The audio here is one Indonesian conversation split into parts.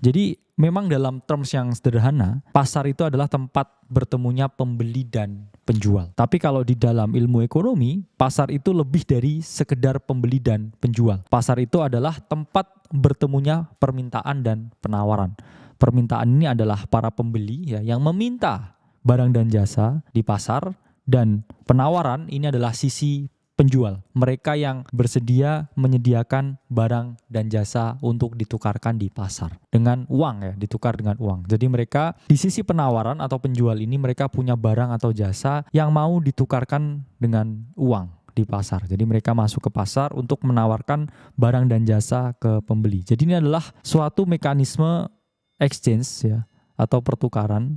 Jadi memang dalam terms yang sederhana, pasar itu adalah tempat bertemunya pembeli dan penjual. Tapi kalau di dalam ilmu ekonomi, pasar itu lebih dari sekedar pembeli dan penjual. Pasar itu adalah tempat bertemunya permintaan dan penawaran. Permintaan ini adalah para pembeli ya, yang meminta barang dan jasa di pasar, dan penawaran ini adalah sisi penjual, mereka yang bersedia menyediakan barang dan jasa untuk ditukarkan di pasar dengan uang ya, ditukar dengan uang. Jadi mereka di sisi penawaran atau penjual ini mereka punya barang atau jasa yang mau ditukarkan dengan uang di pasar. Jadi mereka masuk ke pasar untuk menawarkan barang dan jasa ke pembeli. Jadi ini adalah suatu mekanisme exchange ya, atau pertukaran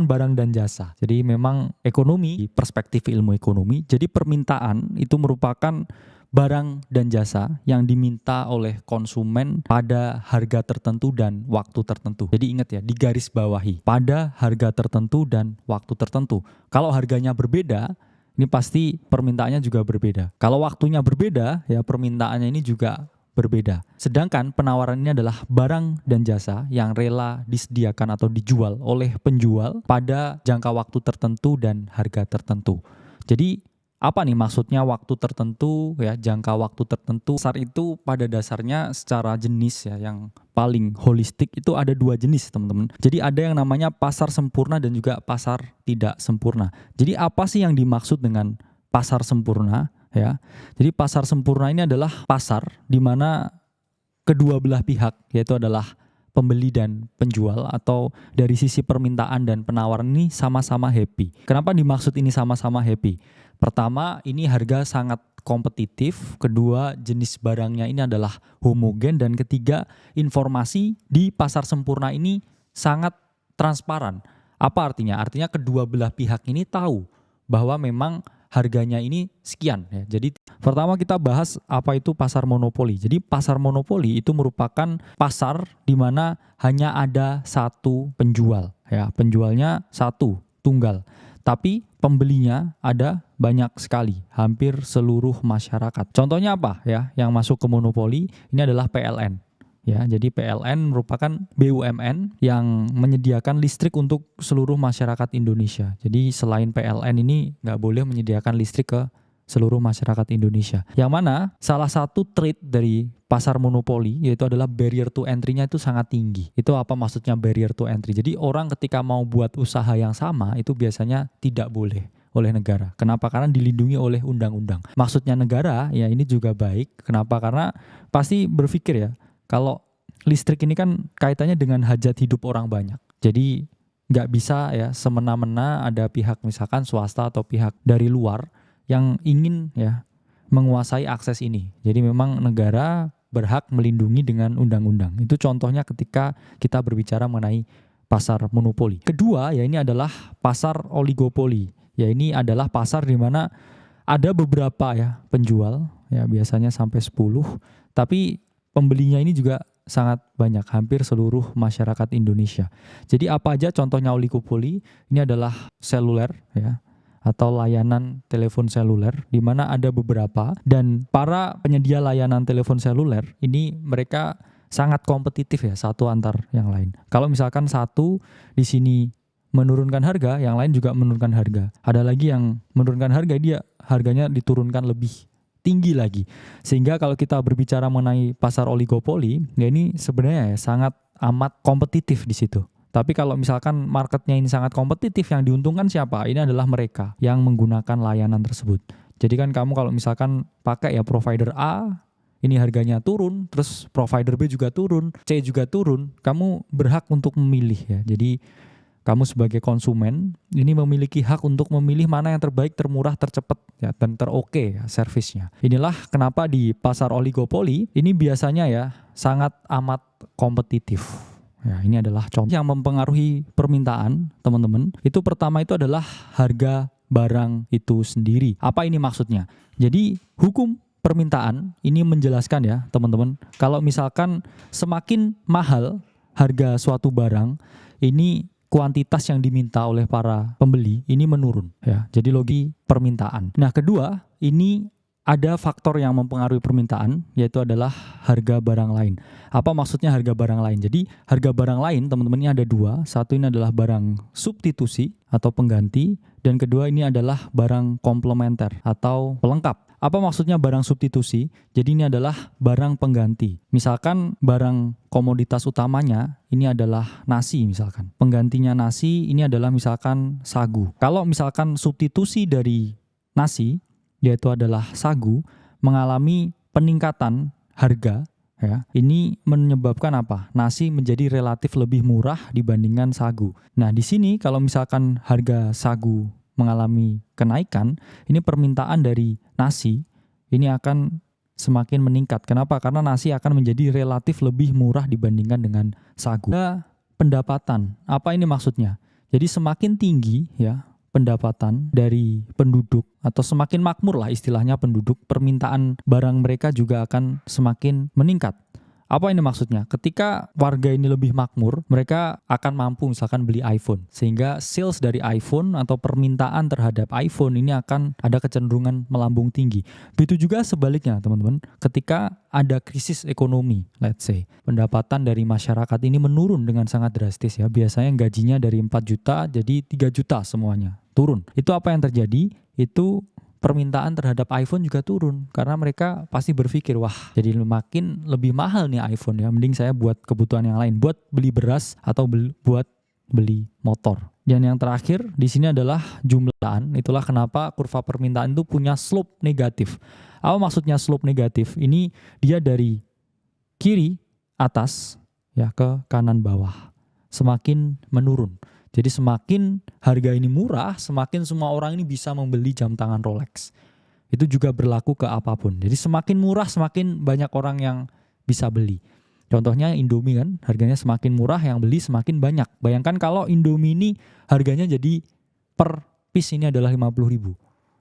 barang dan jasa. Jadi memang ekonomi, perspektif ilmu ekonomi, jadi permintaan itu merupakan barang dan jasa yang diminta oleh konsumen pada harga tertentu dan waktu tertentu. Jadi ingat ya, digarisbawahi, pada harga tertentu dan waktu tertentu. Kalau harganya berbeda, ini pasti permintaannya juga berbeda. Kalau waktunya berbeda, ya permintaannya ini juga berbeda. Sedangkan penawaran ini adalah barang dan jasa yang rela disediakan atau dijual oleh penjual pada jangka waktu tertentu dan harga tertentu. Jadi apa nih maksudnya waktu tertentu ya, jangka waktu tertentu? Pasar itu pada dasarnya secara jenis ya, yang paling holistik itu ada dua jenis teman-teman. Jadi ada yang namanya pasar sempurna dan juga pasar tidak sempurna. Jadi apa sih yang dimaksud dengan pasar sempurna? Ya, jadi pasar sempurna ini adalah pasar di mana kedua belah pihak, yaitu adalah pembeli dan penjual, atau dari sisi permintaan dan penawaran ini sama-sama happy. Kenapa dimaksud ini sama-sama happy? Pertama, ini harga sangat kompetitif. Kedua, jenis barangnya ini adalah homogen. Dan ketiga, informasi di pasar sempurna ini sangat transparan. Apa artinya? Artinya kedua belah pihak ini tahu bahwa memang harganya ini sekian ya. Jadi pertama kita bahas apa itu pasar monopoli. Jadi pasar monopoli itu merupakan pasar di mana hanya ada satu penjual ya. Penjualnya satu, tunggal. Tapi pembelinya ada banyak sekali, hampir seluruh masyarakat. Contohnya apa ya? Yang masuk ke monopoli ini adalah PLN. Ya, jadi PLN merupakan BUMN yang menyediakan listrik untuk seluruh masyarakat Indonesia. Jadi selain PLN ini nggak boleh menyediakan listrik ke seluruh masyarakat Indonesia. Yang mana salah satu trait dari pasar monopoli yaitu adalah barrier to entry-nya itu sangat tinggi. Itu apa maksudnya barrier to entry? Jadi orang ketika mau buat usaha yang sama itu biasanya tidak boleh oleh negara. Kenapa? Karena dilindungi oleh undang-undang. Maksudnya negara ya ini juga baik. Kenapa? Karena pasti berpikir ya, kalau listrik ini kan kaitannya dengan hajat hidup orang banyak. Jadi nggak bisa ya semena-mena ada pihak misalkan swasta atau pihak dari luar yang ingin ya menguasai akses ini. Jadi memang negara berhak melindungi dengan undang-undang. Itu contohnya ketika kita berbicara mengenai pasar monopoli. Kedua ya ini adalah pasar oligopoli. Ya ini adalah pasar di mana ada beberapa ya penjual ya biasanya sampai 10, tapi pembelinya ini juga sangat banyak, hampir seluruh masyarakat Indonesia. Jadi apa aja contohnya oligopoli? Ini adalah seluler ya, atau layanan telepon seluler, di mana ada beberapa, dan para penyedia layanan telepon seluler ini mereka sangat kompetitif ya satu antar yang lain. Kalau misalkan satu di sini menurunkan harga, yang lain juga menurunkan harga. Ada lagi yang menurunkan harga, dia harganya diturunkan lebih tinggi lagi. Sehingga kalau kita berbicara mengenai pasar oligopoli, ya ini sebenarnya ya sangat amat kompetitif di situ. Tapi kalau misalkan marketnya ini sangat kompetitif, yang diuntungkan siapa? Ini adalah mereka yang menggunakan layanan tersebut. Jadi kan kamu kalau misalkan pakai ya provider A, ini harganya turun, terus provider B juga turun, C juga turun, kamu berhak untuk memilih ya. Jadi kamu sebagai konsumen ini memiliki hak untuk memilih mana yang terbaik, termurah, tercepat ya, dan teroke ya servisnya. Inilah kenapa di pasar oligopoli ini biasanya ya sangat amat kompetitif. Ya, ini adalah contoh yang mempengaruhi permintaan, teman-teman. Itu pertama itu adalah harga barang itu sendiri. Apa ini maksudnya? Jadi hukum permintaan ini menjelaskan ya, teman-teman. Kalau misalkan semakin mahal harga suatu barang, ini kuantitas yang diminta oleh para pembeli ini menurun ya. Jadi logi permintaan. Nah, kedua, ini ada faktor yang mempengaruhi permintaan, yaitu adalah harga barang lain. Apa maksudnya harga barang lain? Jadi harga barang lain teman-teman ini ada dua. Satu ini adalah barang substitusi atau pengganti, dan kedua ini adalah barang komplementer atau pelengkap. Apa maksudnya barang substitusi? Jadi ini adalah barang pengganti. Misalkan barang komoditas utamanya ini adalah nasi misalkan. Penggantinya nasi ini adalah misalkan sagu. Kalau misalkan substitusi dari nasi, yaitu adalah sagu, mengalami peningkatan harga, ya, ini menyebabkan apa? Nasi menjadi relatif lebih murah dibandingkan sagu. Nah, di sini kalau misalkan harga sagu mengalami kenaikan, ini permintaan dari nasi ini akan semakin meningkat. Kenapa? Karena nasi akan menjadi relatif lebih murah dibandingkan dengan sagu. Pendapatan, apa ini maksudnya? Jadi semakin tinggi ya pendapatan dari penduduk atau semakin makmur lah istilahnya penduduk, permintaan barang mereka juga akan semakin meningkat. Apa ini maksudnya? Ketika warga ini lebih makmur, mereka akan mampu misalkan beli iPhone. Sehingga sales dari iPhone atau permintaan terhadap iPhone ini akan ada kecenderungan melambung tinggi. Begitu juga sebaliknya teman-teman. Ketika ada krisis ekonomi, let's say, pendapatan dari masyarakat ini menurun dengan sangat drastis ya. Biasanya gajinya dari 4 juta jadi 3 juta semuanya. Turun. Itu apa yang terjadi? Itu permintaan terhadap iPhone juga turun karena mereka pasti berpikir, wah jadi makin lebih mahal nih iPhone ya, mending saya buat kebutuhan yang lain, buat beli beras atau buat beli motor. Dan yang terakhir di sini adalah jumlahan. Itulah kenapa kurva permintaan itu punya slope negatif. Apa maksudnya slope negatif? Ini dia dari kiri atas ya ke kanan bawah, semakin menurun. Jadi semakin harga ini murah, semakin semua orang ini bisa membeli jam tangan Rolex. Itu juga berlaku ke apapun. Jadi semakin murah, semakin banyak orang yang bisa beli. Contohnya Indomie kan, harganya semakin murah, yang beli semakin banyak. Bayangkan kalau Indomie ini harganya jadi per piece ini adalah 50.000.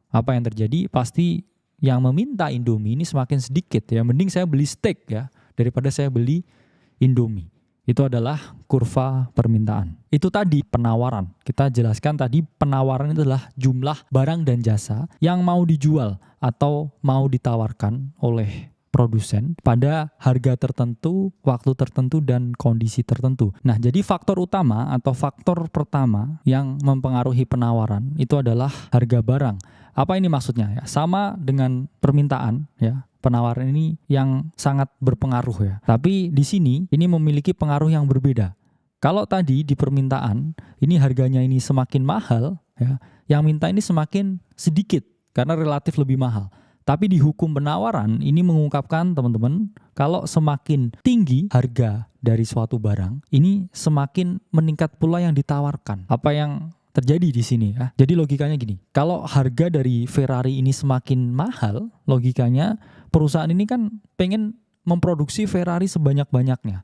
Apa yang terjadi? Pasti yang meminta Indomie ini semakin sedikit ya. Mending saya beli steak ya, daripada saya beli Indomie. Itu adalah kurva permintaan. Itu tadi penawaran. Kita jelaskan tadi penawaran itu adalah jumlah barang dan jasa yang mau dijual atau mau ditawarkan oleh produsen pada harga tertentu, waktu tertentu, dan kondisi tertentu. Nah, jadi faktor utama atau faktor pertama yang mempengaruhi penawaran itu adalah harga barang. Apa ini maksudnya? Ya, sama dengan permintaan ya. Penawaran ini yang sangat berpengaruh ya. Tapi di sini ini memiliki pengaruh yang berbeda. Kalau tadi di permintaan ini harganya ini semakin mahal ya, yang minta ini semakin sedikit karena relatif lebih mahal. Tapi di hukum penawaran ini mengungkapkan teman-teman, kalau semakin tinggi harga dari suatu barang, ini semakin meningkat pula yang ditawarkan. Apa yang terjadi di sini ya. Jadi logikanya gini, kalau harga dari Ferrari ini semakin mahal, logikanya perusahaan ini kan pengen memproduksi Ferrari sebanyak-banyaknya.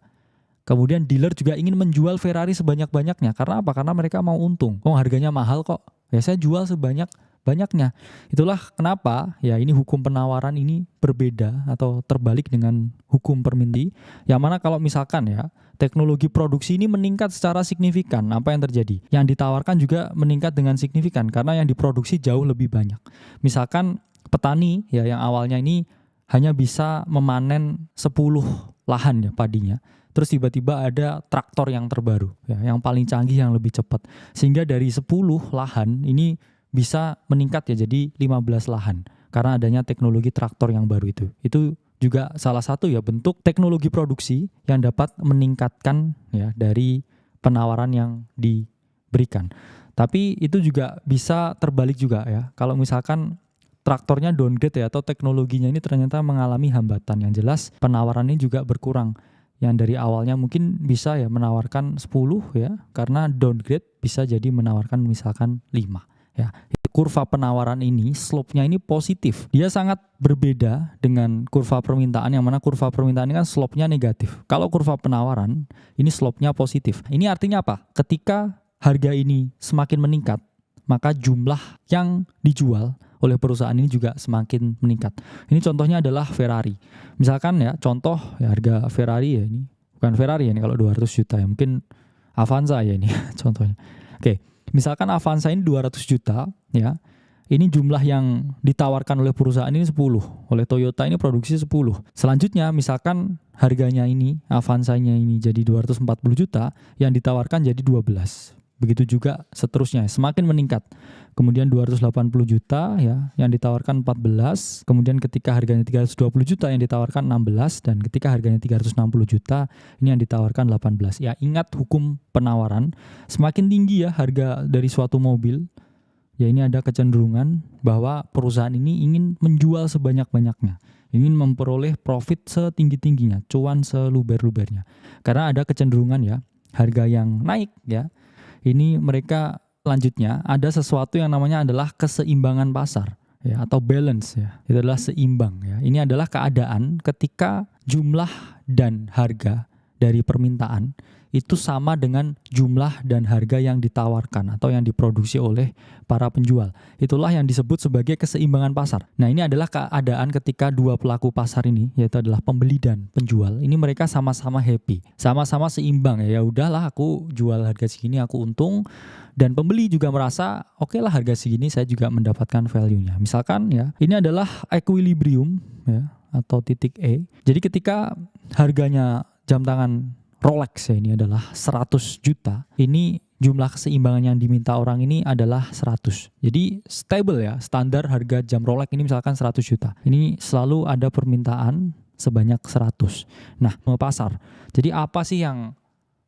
Kemudian dealer juga ingin menjual Ferrari sebanyak-banyaknya. Karena apa? Karena mereka mau untung. Oh, harganya mahal kok. Ya saya jual sebanyak-banyaknya. Itulah kenapa ya ini hukum penawaran ini berbeda atau terbalik dengan hukum permintaan. Yang mana kalau misalkan ya teknologi produksi ini meningkat secara signifikan, apa yang terjadi? Yang ditawarkan juga meningkat dengan signifikan karena yang diproduksi jauh lebih banyak. Misalkan petani ya yang awalnya ini hanya bisa memanen 10 lahan ya padinya. Terus tiba-tiba ada traktor yang terbaru ya, yang paling canggih yang lebih cepat. Sehingga dari 10 lahan ini bisa meningkat ya jadi 15 lahan karena adanya teknologi traktor yang baru itu. Itu juga salah satu ya bentuk teknologi produksi yang dapat meningkatkan ya dari penawaran yang diberikan. Tapi itu juga bisa terbalik juga ya. Kalau misalkan traktornya downgrade ya atau teknologinya ini ternyata mengalami hambatan, yang jelas penawarannya juga berkurang. Yang dari awalnya mungkin bisa ya menawarkan 10 ya, karena downgrade bisa jadi menawarkan misalkan 5 ya. Kurva penawaran ini slope-nya ini positif. Dia sangat berbeda dengan kurva permintaan, yang mana kurva permintaan ini kan slope-nya negatif. Kalau kurva penawaran ini slope-nya positif. Ini artinya apa? Ketika harga ini semakin meningkat, maka jumlah yang dijual oleh perusahaan ini juga semakin meningkat. Ini contohnya adalah Ferrari. Misalkan ya contoh ya harga Ferrari ya ini. Bukan Ferrari ya ini kalau 200 juta ya. Mungkin Avanza ya ini contohnya. Oke, misalkan Avanza ini 200 juta ya. Ini jumlah yang ditawarkan oleh perusahaan ini 10. Oleh Toyota ini produksi 10. Selanjutnya misalkan harganya ini, Avanza-nya ini jadi 240 juta, yang ditawarkan jadi 12. Begitu juga seterusnya, semakin meningkat. Kemudian 280 juta ya, yang ditawarkan 14. Kemudian ketika harganya 320 juta yang ditawarkan 16, dan ketika harganya 360 juta ini yang ditawarkan 18. Ya, ingat hukum penawaran, semakin tinggi ya harga dari suatu mobil, ya ini ada kecenderungan bahwa perusahaan ini ingin menjual sebanyak-banyaknya, ingin memperoleh profit setinggi-tingginya, cuan seluber-lubernya. Karena ada kecenderungan ya, harga yang naik ya, ini mereka lanjutnya ada sesuatu yang namanya adalah keseimbangan pasar ya, atau balance ya. Itu adalah seimbang ya. Ini adalah keadaan ketika jumlah dan harga dari permintaan itu sama dengan jumlah dan harga yang ditawarkan atau yang diproduksi oleh para penjual. Itulah yang disebut sebagai keseimbangan pasar. Nah, ini adalah keadaan ketika dua pelaku pasar ini, yaitu adalah pembeli dan penjual. Ini mereka sama-sama happy, sama-sama seimbang ya. Ya udahlah, aku jual harga segini aku untung, dan pembeli juga merasa oke lah, harga segini saya juga mendapatkan value-nya. Misalkan ya, ini adalah equilibrium ya, atau titik E. Jadi ketika harganya jam tangan Rolex ya, ini adalah 100 juta. Ini jumlah keseimbangan yang diminta orang ini adalah 100. Jadi stable ya, standar harga jam Rolex ini misalkan 100 juta. Ini selalu ada permintaan sebanyak 100. Nah, pasar. Jadi apa sih yang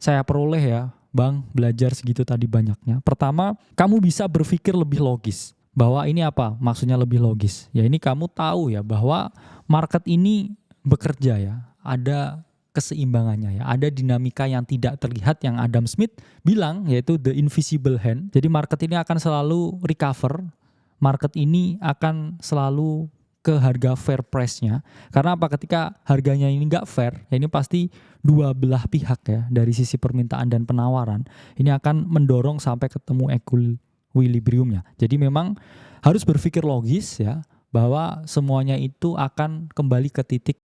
saya peroleh ya, Bang, belajar segitu tadi banyaknya? Pertama, kamu bisa berpikir lebih logis. Bahwa ini apa? Maksudnya lebih logis. Ya ini kamu tahu ya bahwa market ini bekerja ya. Ada keseimbangannya ya. Ada dinamika yang tidak terlihat yang Adam Smith bilang, yaitu the invisible hand. Jadi market ini akan selalu recover. Market ini akan selalu ke harga fair price-nya. Karena apa? Ketika harganya ini nggak fair, ya ini pasti dua belah pihak ya, dari sisi permintaan dan penawaran, ini akan mendorong sampai ketemu equilibrium-nya. Jadi memang harus berpikir logis ya, bahwa semuanya itu akan kembali ke titik